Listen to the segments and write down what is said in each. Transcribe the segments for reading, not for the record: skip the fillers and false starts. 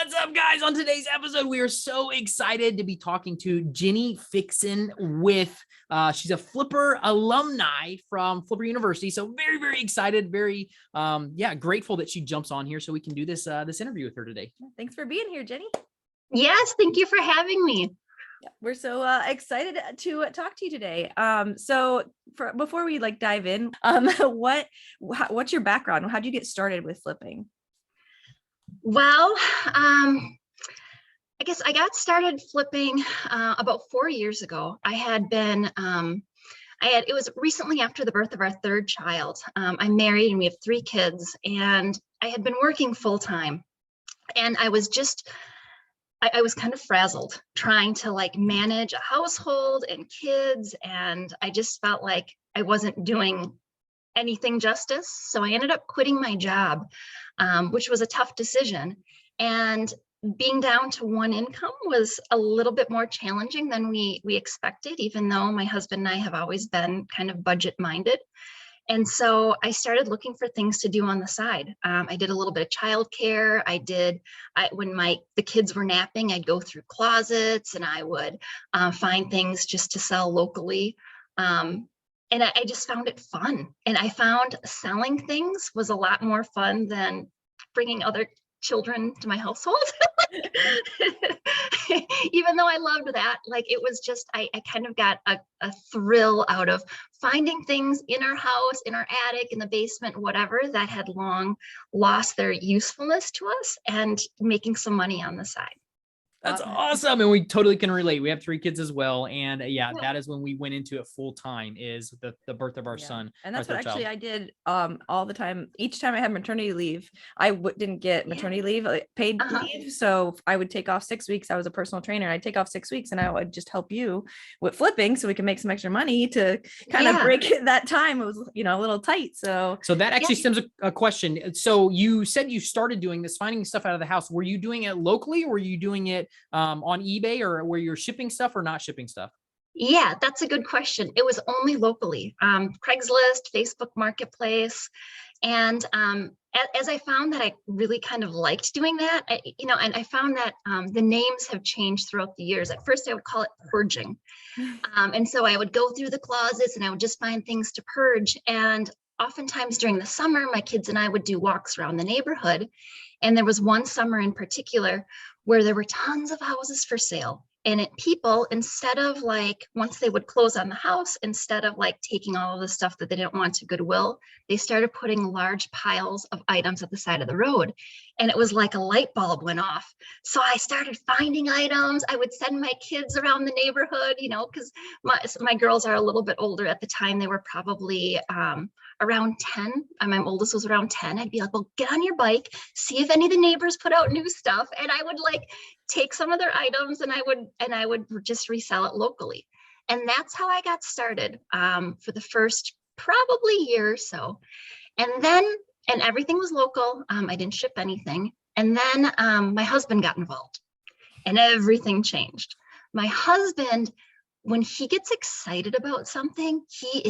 What's up, guys? On today's episode, we are so excited to be talking to Jenny Fixon with, she's a Flipper alumni from Flipper University. So very, very excited, very, grateful that she jumps on here so we can do this interview with her today. Thanks for being here, Jenny. Yes, thank you for having me. Yeah, we're so excited to talk to you today. Before we dive in, what's your background? How'd you get started with flipping? Well, I guess I got started flipping about 4 years ago. It was recently after the birth of our third child. I'm married and we have 3 kids, and I had been working full time, and I was kind of frazzled trying to manage a household and kids, and I just felt like I wasn't doing anything justice. So I ended up quitting my job, which was a tough decision. And being down to one income was a little bit more challenging than we expected, even though my husband and I have always been kind of budget minded. And so I started looking for things to do on the side. I did a little bit of childcare. When the kids were napping, I'd go through closets and I would find things just to sell locally. And I just found it fun. And I found selling things was a lot more fun than bringing other children to my household. Even though I loved that, it was just, I kind of got a thrill out of finding things in our house, in our attic, in the basement, whatever, that had long lost their usefulness to us, and making some money on the side. That's awesome. And we totally can relate. We have 3 kids as well. And that is when we went into it full time, is the birth of our son. And that's what actually I did all the time. Each time I had maternity leave, I didn't get maternity leave, paid leave. So I would take off 6 weeks. I was a personal trainer. I'd take off 6 weeks and I would just help you with flipping so we can make some extra money to kind of break that time. It was, a little tight. So that actually stems a question. So you said you started doing this, finding stuff out of the house. Were you doing it locally, or were you doing it on eBay, or where you're shipping stuff or not shipping stuff? Yeah, that's a good question. It was only locally, Craigslist, Facebook Marketplace. And as I found that I really kind of liked doing that, and I found that the names have changed throughout the years. At first I would call it purging. And so I would go through the closets and I would just find things to purge. And oftentimes during the summer, my kids and I would do walks around the neighborhood. And there was one summer in particular where there were tons of houses for sale. And people, instead of once they would close on the house, instead of taking all of the stuff that they didn't want to Goodwill, they started putting large piles of items at the side of the road. And it was like a light bulb went off. So I started finding items. I would send my kids around the neighborhood, because my girls are a little bit older at the time. They were probably around 10. My oldest was around 10. I'd be like, well, get on your bike, see if any of the neighbors put out new stuff. And I would take some of their items and I would just resell it locally. And that's how I got started for the first probably year or so. And everything was local. I didn't ship anything. And then my husband got involved and everything changed. My husband, when he gets excited about something, he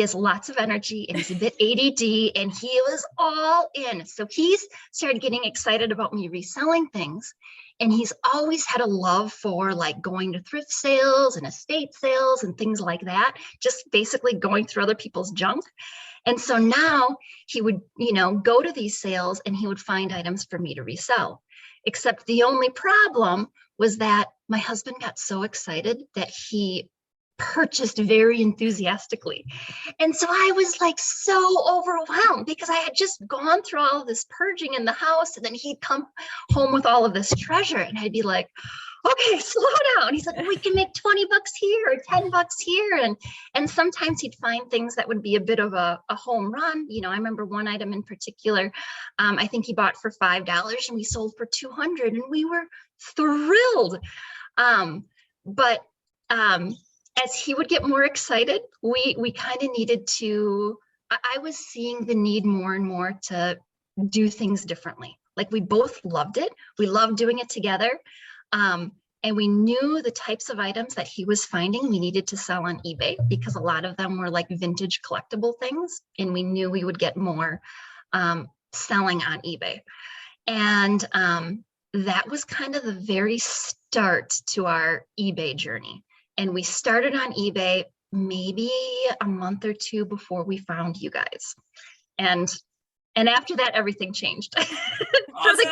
has lots of energy and he's a bit ADD, and he was all in. So he's started getting excited about me reselling things. And he's always had a love for going to thrift sales and estate sales and things like that, just basically going through other people's junk. And so now he would, go to these sales and he would find items for me to resell. Except the only problem was that my husband got so excited that he purchased very enthusiastically. And so I was so overwhelmed because I had just gone through all of this purging in the house, and then he'd come home with all of this treasure and I'd be like, okay, slow down. He's like, we can make $20 here or $10 here. And sometimes he'd find things that would be a bit of a home run. I remember one item in particular, I think he bought for $5 and we sold for $200, and we were thrilled. But as he would get more excited, we kind of needed to, I was seeing the need more and more to do things differently. We both loved it. We loved doing it together. And we knew the types of items that he was finding we needed to sell on eBay, because a lot of them were vintage collectible things. And we knew we would get more selling on eBay. And that was kind of the very start to our eBay journey. And we started on eBay maybe a month or two before we found you guys. And after that, everything changed. Awesome.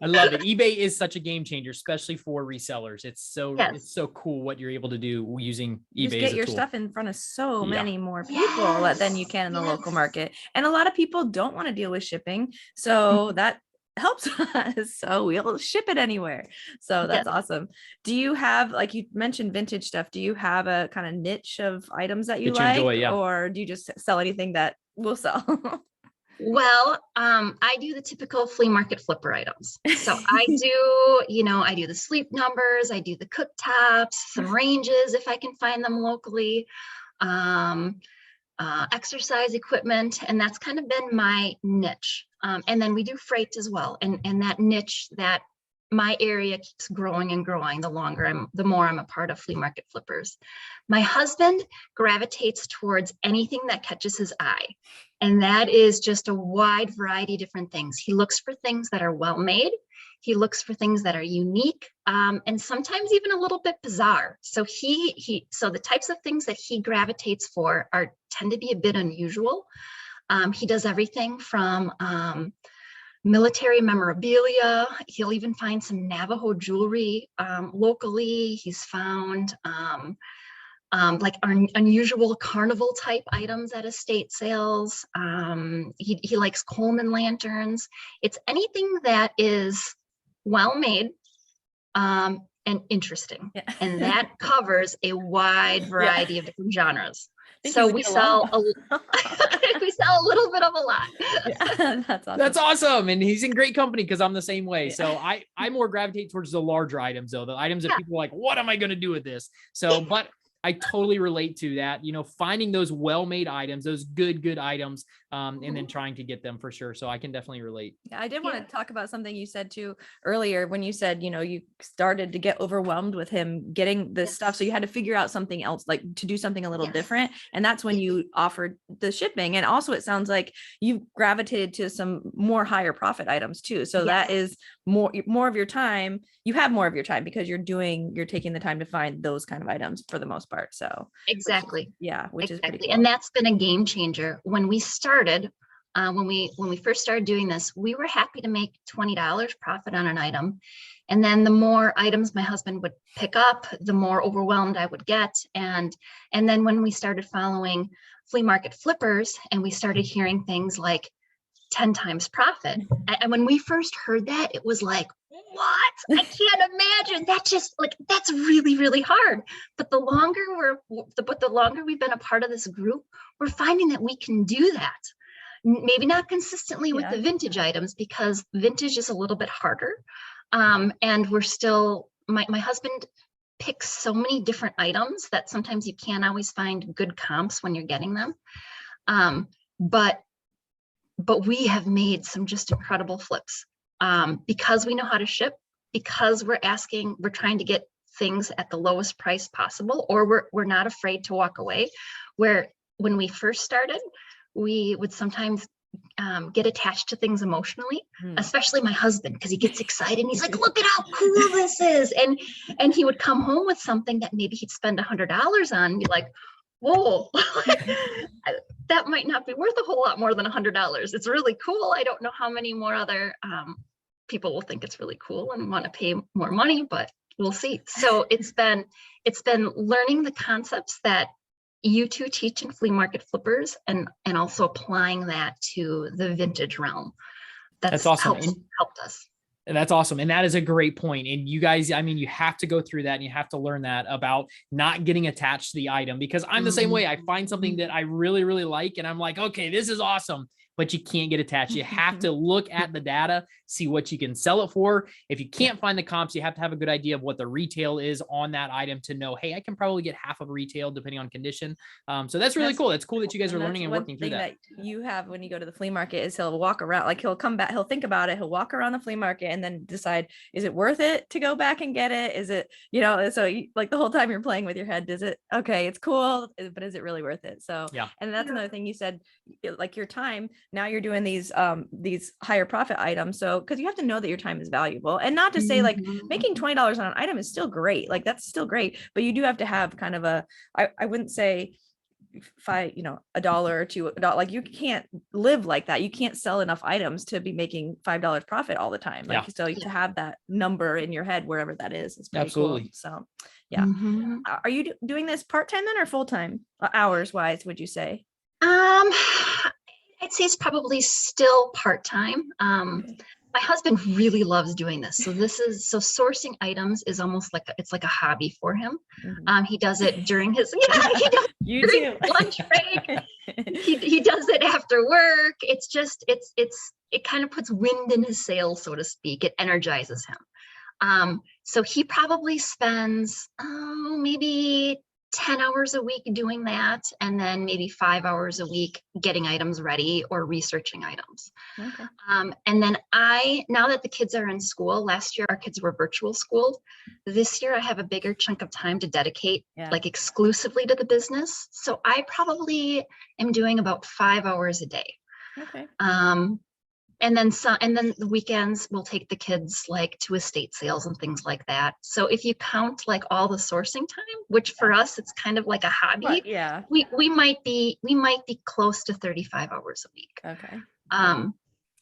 I love it. eBay is such a game changer, especially for resellers. It's so cool what you're able to do using eBay. Just get your stuff in front of so many more people than you can in the local market. And a lot of people don't want to deal with shipping. So that helps us. So we'll ship it anywhere. So that's awesome. Do you have, like you mentioned vintage stuff, do you have a kind of niche of items that you like? Or do you just sell anything that will sell? Well, I do the typical flea market flipper items. So I do the sleep numbers, I do the cooktops, some ranges if I can find them locally, exercise equipment, and that's kind of been my niche. And then we do freight as well. And that niche, that my area keeps growing and growing the more I'm a part of flea market flippers. My husband gravitates towards anything that catches his eye. And that is just a wide variety of different things. He looks for things that are well made. He looks for things that are unique, and sometimes even a little bit bizarre. So so the types of things that he gravitates for tend to be a bit unusual. He does everything from military memorabilia. He'll even find some Navajo jewelry locally. He's found like unusual carnival type items at estate sales. He likes Coleman lanterns. It's anything that is well made and interesting. And that covers a wide variety of different genres. So we sell a little bit of a lot. That's awesome. That's awesome. And he's in great company because I'm the same way. So I more gravitate towards the larger items, though, the items that people are like, what am I going to do with this? So, but I totally relate to that, finding those well-made items, those good items, and then trying to get them for sure. So I can definitely relate. Yeah, I did want to talk about something you said too earlier when you said, you started to get overwhelmed with him getting this stuff. So you had to figure out something else, like to do something a little different. And that's when you offered the shipping. And also it sounds like you gravitated to some more higher profit items too. So that is more of your time. You have more of your time because you're taking the time to find those kind of items for the most part. So exactly. Which is pretty cool. And that's been a game changer. When we started, when we first started doing this, we were happy to make $20 profit on an item. And then the more items my husband would pick up, the more overwhelmed I would get. And then when we started following flea market flippers and we started hearing things like 10 times profit. And when we first heard that, it was like, what? I can't imagine. That's really, really hard. But the longer we've been a part of this group, we're finding that we can do that. Maybe not consistently with the vintage items, because vintage is a little bit harder. And we're still, my husband picks so many different items that sometimes you can't always find good comps when you're getting them. But we have made some just incredible flips because we know how to ship, because we're trying to get things at the lowest price possible, or we're not afraid to walk away. Where when we first started, we would sometimes get attached to things emotionally, especially my husband, because he gets excited and he's like, look at how cool this is. And he would come home with something that maybe he'd spend $100 on and be like, whoa, that might not be worth a whole lot more than $100. It's really cool. I don't know how many more other people will think it's really cool and want to pay more money, but we'll see. So it's been learning the concepts that you two teach in flea market flippers and also applying that to the vintage realm. That's awesome. Helped us. And that's awesome. And that is a great point. And you guys, you have to go through that and you have to learn that about not getting attached to the item, because I'm the same way. I find something that I really, really like and I'm like, okay, this is awesome, but you can't get attached. You have to look at the data, see what you can sell it for. If you can't find the comps, you have to have a good idea of what the retail is on that item to know, hey, I can probably get half of retail depending on condition. So that's really cool. It's cool that you guys are learning and working through that. You have when you go to the flea market is he'll walk around, like he'll come back, he'll think about it, he'll walk around the flea market and then decide, is it worth it to go back and get it? Is it, so like the whole time you're playing with your head, it's cool, but is it really worth it? So, and that's another thing you said, like your time, now you're doing these higher profit items. So, because you have to know that your time is valuable, and not to say like making $20 on an item is still great. Like that's still great, but you do have to have kind of I wouldn't say $1 or $2, like you can't live like that. You can't sell enough items to be making $5 profit all the time. Like, so to have that number in your head, wherever that is pretty Absolutely cool. So yeah. Are you doing this part-time then, or full-time hours wise, would you say? I'd say it's probably still part-time. My husband really loves doing this. So sourcing items is almost like it's like a hobby for him. He does it during his during lunch break. He does it after work. It's just it kind of puts wind in his sails, so to speak. It energizes him. So he probably spends maybe 10 hours a week doing that, and then maybe 5 hours a week getting items ready or researching items. Okay. And then now that the kids are in school, last year our kids were virtual schooled. This year I have a bigger chunk of time to dedicate like exclusively to the business. So I probably am doing about 5 hours a day. Okay. And then the weekends we'll take the kids like to estate sales and things like that. So if you count like all the sourcing time, which for us it's kind of like a hobby, we might be close to 35 hours a week. Okay.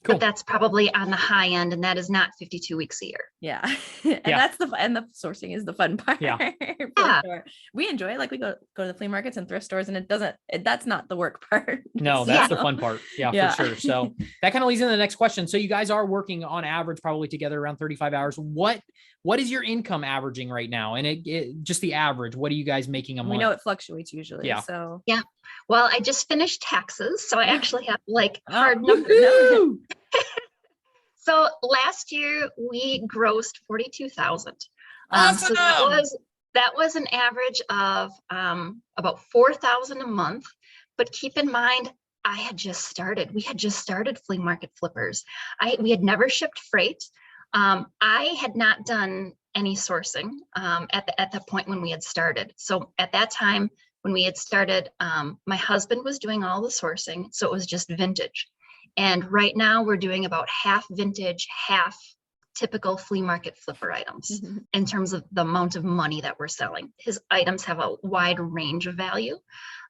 But that's probably on the high end, and that is not 52 weeks a year. Yeah. And the sourcing is the fun part. For sure. We enjoy it. Like we go to the flea markets and thrift stores, and that's not the work part. No, that's the fun part. Yeah, for sure. So that kind of leads into the next question. So you guys are working on average probably together around 35 hours. What is your income averaging right now? And it just the average, what are you guys making a month? We know it fluctuates usually. So well, I just finished taxes, so I actually have like hard numbers. So last year we grossed 42,000. Awesome. So that was an average of about 4,000 a month. But keep in mind, I had just started. We had just started Flea Market Flippers. We had never shipped freight. I had not done any sourcing at the point when we had started. So at that time when we had started, my husband was doing all the sourcing, so it was just vintage. And right now we're doing about half vintage, half typical flea market flipper items in terms of the amount of money that we're selling. His items have a wide range of value.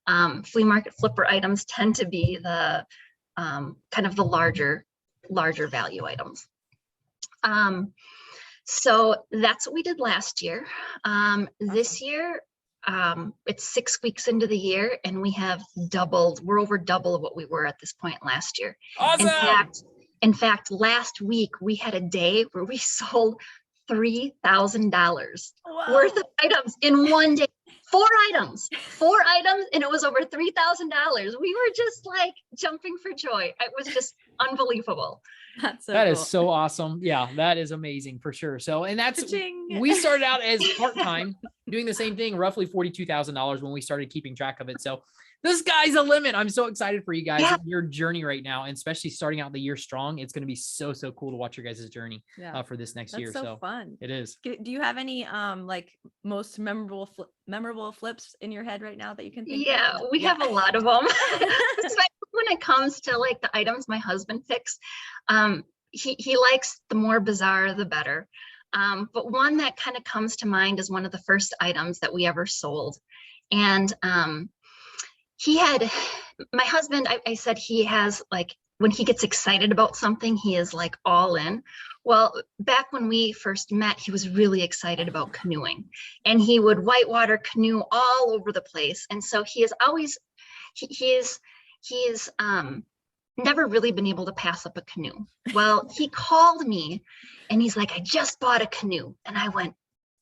Flea market flipper items tend to be the kind of the larger value items. So that's what we did last year. This year, it's 6 weeks into the year, and we have we're over double of what we were at this point last year. Awesome. In fact, last week we had a day where we sold $3,000 worth of items in one day. Four items, and it was over $3,000. We were just like jumping for joy. It was just unbelievable. That is so awesome. Yeah, that is amazing for sure. So, and we started out as part-time doing the same thing, roughly $42,000 when we started keeping track of it. So the sky's the limit. I'm so excited for you guys, your journey right now, and especially starting out the year strong. It's going to be so cool to watch your guys' journey for this next year. So fun. It is. Do you have any like most memorable flips in your head right now that you can think of? We have a lot of them. When it comes to like the items my husband picks, he likes the more bizarre, the better. But one that kind of comes to mind is one of the first items that we ever sold. And my husband, I said he has like, when he gets excited about something, he is like all in. Well, back when we first met, he was really excited about canoeing, and he would whitewater canoe all over the place. And so he is always, he is never really been able to pass up a canoe. Well, he called me and he's like, I just bought a canoe. And I went,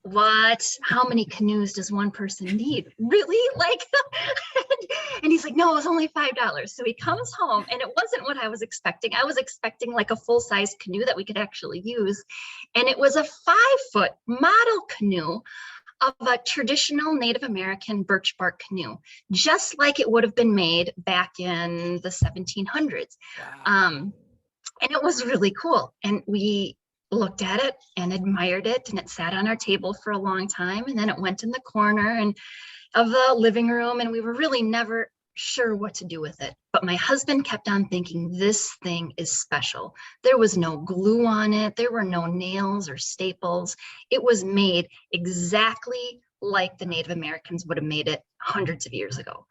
what? How many canoes does one person need? Really? Like, and he's like, no, it was only $5. So he comes home, and it wasn't what I was expecting. I was expecting like a full-size canoe that we could actually use. And it was a 5-foot model canoe of a traditional Native American birch bark canoe, just like it would have been made back in the 1700s. Wow. And it was really cool. And we looked at it and admired it, and it sat on our table for a long time. And then it went in the corner of the living room, and we were really never sure what to do with it. But my husband kept on thinking this thing is special. There was no glue on it. There were no nails or staples. It was made exactly like the Native Americans would have made it hundreds of years ago.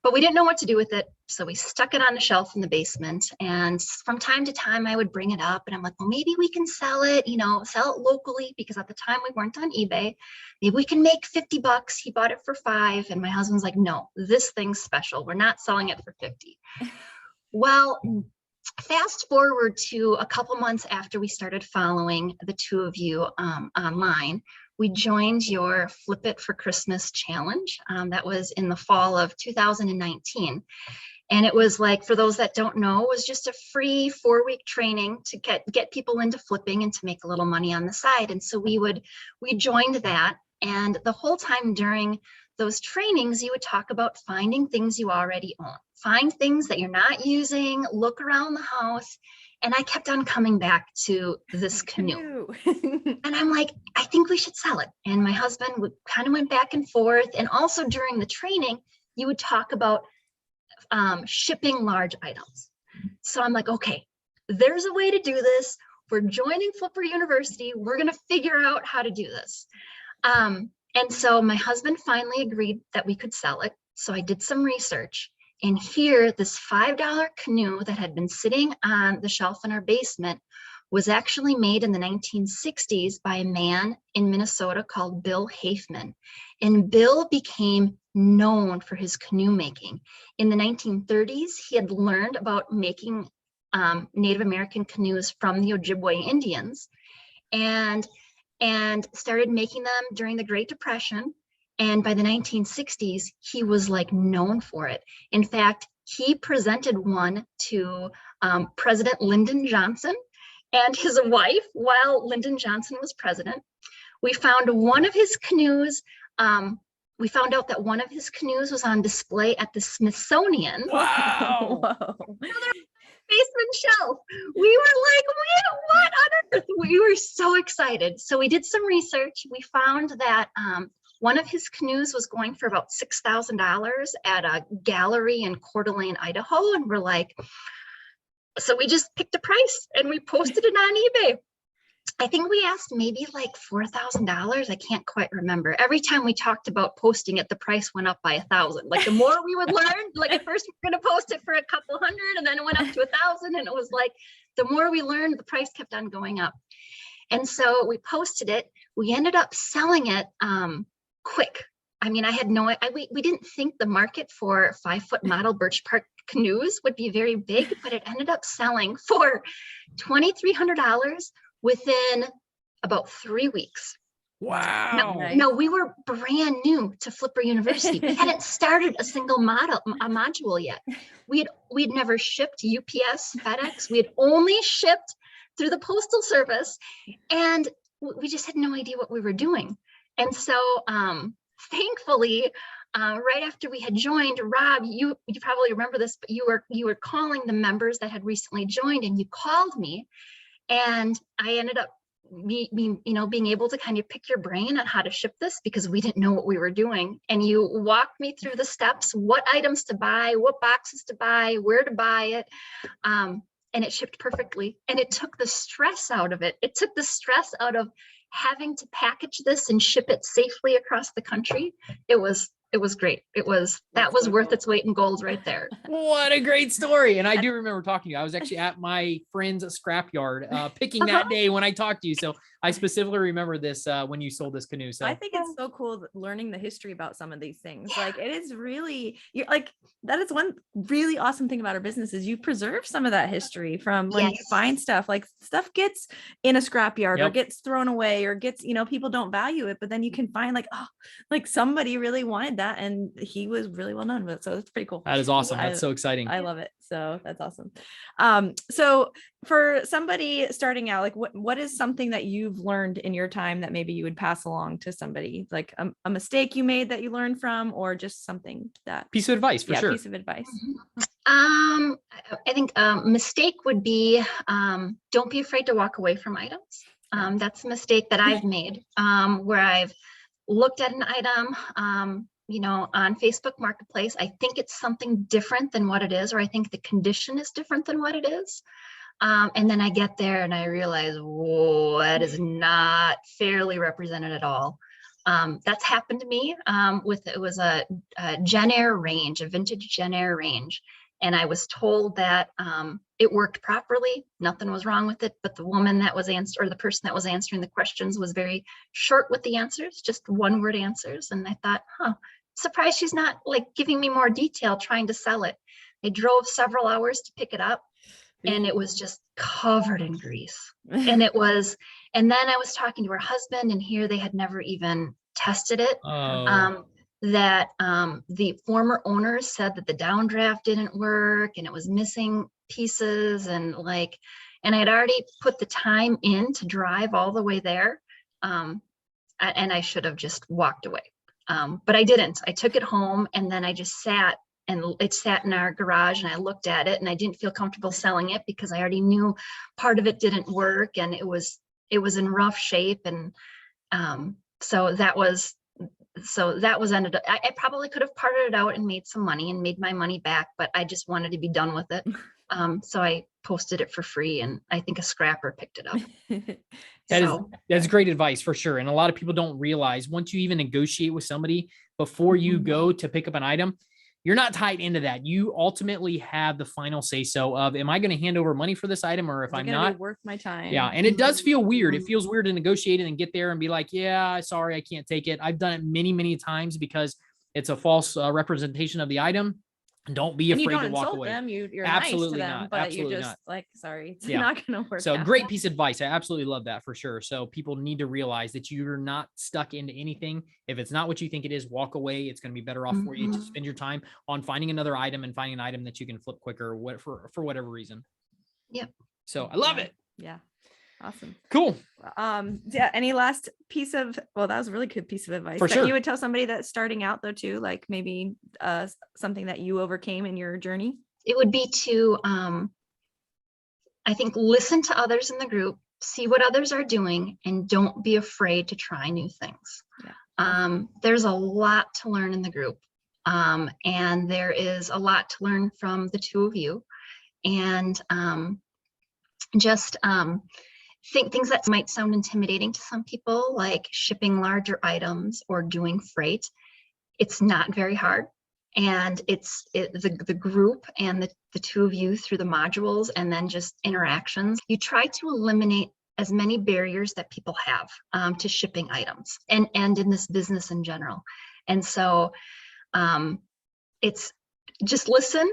But we didn't know what to do with it. So we stuck it on a shelf in the basement. And from time to time, I would bring it up and I'm like, well, maybe we can sell it, sell it locally, because at the time we weren't on eBay. Maybe we can make $50. He bought it for $5. And my husband's like, no, this thing's special. We're not selling it for $50. Well, fast forward to a couple months after we started following the two of you online, we joined your Flip It for Christmas challenge. That was in the fall of 2019. And it was like, for those that don't know, it was just a free 4-week training to get people into flipping and to make a little money on the side. And so we joined that. And the whole time during those trainings, you would talk about finding things you already own, find things that you're not using, look around the house. And I kept on coming back to this canoe. And I'm like, I think we should sell it. And my husband kind of went back and forth. And also during the training, you would talk about shipping large items. So I'm like, okay, there's a way to do this. We're joining Flipper University. We're going to figure out how to do this. And so my husband finally agreed that we could sell it. So I did some research. And here, this $5 canoe that had been sitting on the shelf in our basement was actually made in the 1960s by a man in Minnesota called Bill Hafman. And Bill became known for his canoe making. In the 1930s, he had learned about making Native American canoes from the Ojibwe Indians and started making them during the Great Depression. And by the 1960s, he was like known for it. In fact, he presented one to President Lyndon Johnson and his wife while Lyndon Johnson was president. We found one of his canoes. We found out that one of his canoes was on display at the Smithsonian. Wow. Basement shelf. We were like, what on earth? We were so excited. So we did some research. We found that one of his canoes was going for about $6,000 at a gallery in Coeur d'Alene, Idaho. And we're like, so we just picked a price and we posted it on eBay. I think we asked maybe like $4,000. I can't quite remember. Every time we talked about posting it, the price went up by 1,000. Like the more we would learn, like at first we were going to post it for a couple hundred and then it went up to 1,000. And it was like, the more we learned, the price kept on going up. And so we posted it. We ended up selling it quick. I mean, I had we didn't think the market for 5-foot model birch bark canoes would be very big, but it ended up selling for $2,300 within about 3 weeks. Wow. No, we were brand new to Flipper University. We hadn't started a single module yet. We'd never shipped UPS, FedEx. We had only shipped through the Postal Service, and we just had no idea what we were doing. And so thankfully, right after we had joined, Rob, you probably remember this, but you were calling the members that had recently joined, and you called me, and I ended up being able to kind of pick your brain on how to ship this because we didn't know what we were doing. And you walked me through the steps, what items to buy, what boxes to buy, where to buy it. And it shipped perfectly. And it took the stress out of it. It took the stress out of having to package this and ship it safely across the country. It was great. That was worth its weight in gold right there. What a great story. And I do remember talking to you. I was actually at my friend's scrapyard picking that day when I talked to you. So I specifically remember this when you sold this canoe. So I think it's so cool learning the history about some of these things. Like it is really, you're like, that is one really awesome thing about our business is you preserve some of that history from when you find stuff, like stuff gets in a scrapyard or gets thrown away or gets, people don't value it, but then you can find like, oh, like somebody really wanted that and he was really well known with it. So it's pretty cool. That is awesome. That's so exciting. I love it. So that's awesome. So for somebody starting out, like what is something that you've learned in your time that maybe you would pass along to somebody, like a mistake you made that you learned from, or just something that piece of advice for sure. Piece of advice. I think mistake would be, don't be afraid to walk away from items. That's a mistake that I've made, where I've looked at an item, on Facebook Marketplace. I think it's something different than what it is, or I think the condition is different than what it is. And then I get there and I realize, whoa, that is not fairly represented at all. That's happened to me it was a Gen Air range, a vintage Gen Air range. And I was told that it worked properly. Nothing was wrong with it. But the woman that was the person that was answering the questions was very short with the answers, just one word answers. And I thought, surprised she's not like giving me more detail trying to sell it. I drove several hours to pick it up. And it was just covered in grease. And then I was talking to her husband, and here they had never even tested it. The former owners said that the downdraft didn't work and it was missing pieces, and I had already put the time in to drive all the way there. And I should have just walked away. But I didn't. I took it home, and then I just sat. And it sat in our garage, and I looked at it, and I didn't feel comfortable selling it because I already knew part of it didn't work, and it was in rough shape. And so that was ended up, I probably could have parted it out and made some money and made my money back, but I just wanted to be done with it. So I posted it for free, and I think a scrapper picked it up. That's great advice for sure. And a lot of people don't realize, once you even negotiate with somebody before you go to pick up an item, you're not tied into that. You ultimately have the final say so of, am I going to hand over money for this item, or if I'm not, worth my time? Yeah. And it does feel weird. It feels weird to negotiate it and get there and be like, yeah, sorry, I can't take it. I've done it many, many times because it's a false representation of the item. Don't be afraid to walk away. Them. You're absolutely nice to them, not. but Absolutely you're just not. Sorry, it's not going to work. So great piece of advice. I absolutely love that for sure. So people need to realize that you're not stuck into anything. If it's not what you think it is, walk away. It's going to be better off for you to spend your time on finding another item and finding an item that you can flip quicker, for whatever reason. Yep. So I love it. Yeah. Awesome. Cool. Yeah. Any last piece of, that was a really good piece of advice that you would tell somebody that's starting out though too, like maybe something that you overcame in your journey? It would be to, I think, listen to others in the group, see what others are doing, and don't be afraid to try new things. Yeah. There's a lot to learn in the group. And there is a lot to learn from the two of you. And think things that might sound intimidating to some people, like shipping larger items or doing freight. It's not very hard. And the group and the two of you through the modules and then just interactions, you try to eliminate as many barriers that people have to shipping items and in this business in general. And so it's just listen,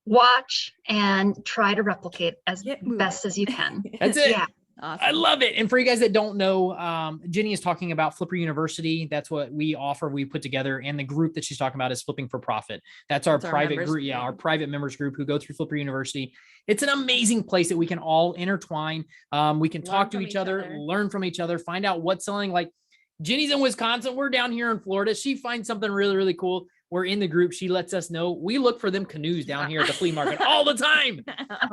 watch, and try to replicate as best as you can. That's it. Yeah. Awesome. I love it. And for you guys that don't know, Jenny is talking about Flipper University. That's what we offer. We put together, and the group that she's talking about is Flipping for Profit. That's our private group. Yeah, our private members group who go through Flipper University. It's an amazing place that we can all intertwine. We can talk to each other, learn from each other, find out what's selling. Like Jenny's in Wisconsin. We're down here in Florida. She finds something really, really cool. We're in the group. She lets us know. We look for them canoes down here at the flea market all the time.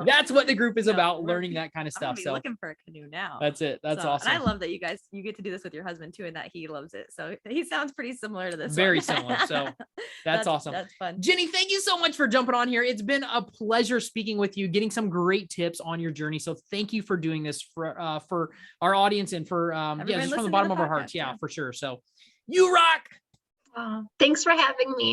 That's what the group is about, learning that kind of stuff. So looking for a canoe now. That's it. That's awesome. And I love that you get to do this with your husband too, and that he loves it. So he sounds pretty similar to this. Very similar. So that's awesome. That's fun. Jenny, thank you so much for jumping on here. It's been a pleasure speaking with you, getting some great tips on your journey. So thank you for doing this for our audience and for just from the bottom of our hearts. Yeah, for sure. So you rock. Thanks for having me.